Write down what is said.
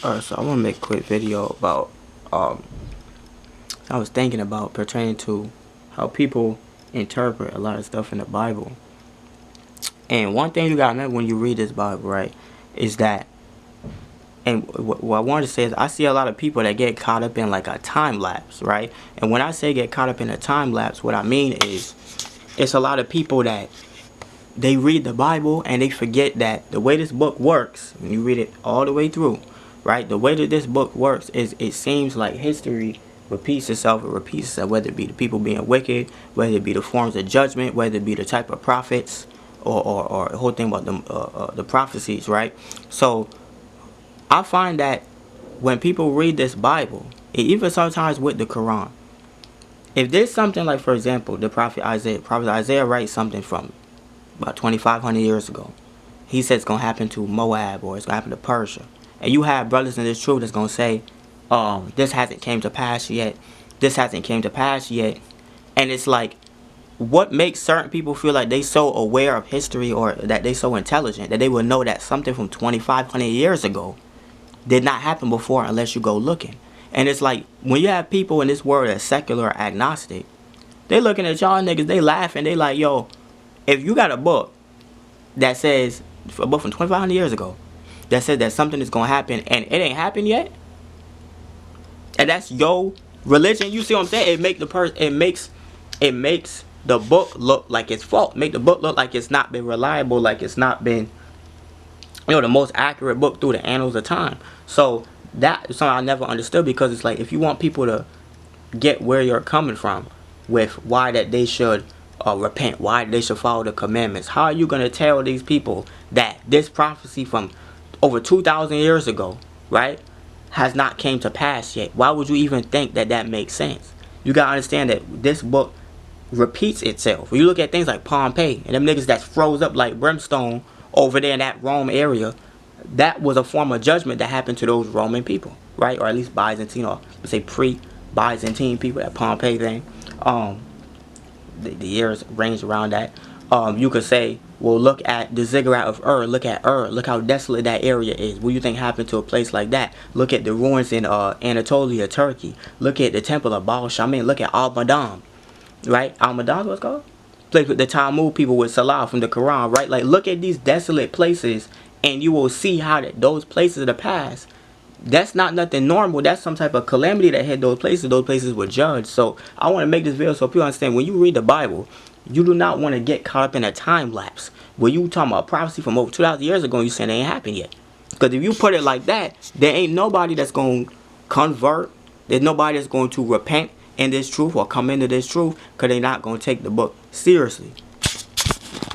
So I want to make a quick video about, um, I was thinking about pertaining to how people interpret a lot of stuff in the Bible. And one thing you gotta remember when you read this Bible, right, is that, and what I wanted to say is I see a lot of people that get caught up in like a time lapse, right? And when I say get caught up in a time lapse, what I mean is it's a lot of people that they read the Bible and they forget that the way this book works, when you read it all the way through, right? The way that this book works is it seems like history repeats itself. It repeats itself, whether it be the people being wicked, whether it be the forms of judgment, whether it be the type of prophets, or the whole thing about the prophecies, right? So I find that when people read this Bible, even sometimes with the Quran, if there's something like, for example, the prophet Isaiah writes something from about 2,500 years ago. He said it's going to happen to Moab, or it's going to happen to Persia. And you have brothers in this truth that's going to say, this hasn't came to pass yet. This hasn't came to pass yet. And it's like, what makes certain people feel like they so aware of history, or that they so intelligent that they will know that something from 2,500 years ago did not happen before unless you go looking. And it's like, when you have people in this world that's secular or agnostic, they looking at y'all niggas, they laughing, they like, yo, if you got a book that says, a book from 2,500 years ago, that says that something is going to happen and it ain't happened yet, and that's your religion, you see what I'm saying? It makes the book look like it's fault. Make the book look like it's not been reliable, like it's not been, the most accurate book through the annals of time. So that is something I never understood, because it's like, if you want people to get where you're coming from with why that they should repent, why they should follow the commandments, how are you going to tell these people that this prophecy from over 2,000 years ago, right, has not came to pass yet? Why would you even think that that makes sense? You got to understand that this book repeats itself. When you look at things like Pompeii and them niggas that's froze up like brimstone over there in that Rome area, that was a form of judgment that happened to those Roman people, right? Or at least Byzantine, or let's say pre-Byzantine people, that Pompeii thing. The years range around that. You could say, well, look at the ziggurat of Ur. Look at Ur. Look how desolate that area is. What do you think happened to a place like that? Look at the ruins in Anatolia, Turkey. Look at the temple of Baal Shamin. Look at Al-Madam, right? Al-Madam, what's called? Place with the Talmud people with Salah from the Quran, right? Like, look at these desolate places, and you will see how those places of the past, that's not nothing normal. That's some type of calamity that hit those places. Those places were judged. So I want to make this video so people understand, when you read the Bible, you do not want to get caught up in a time lapse where you talking about prophecy from over 2,000 years ago and you saying they ain't happened yet. Because if you put it like that, there ain't nobody that's going to convert. There's nobody that's going to repent in this truth or come into this truth, because they're not going to take the book seriously.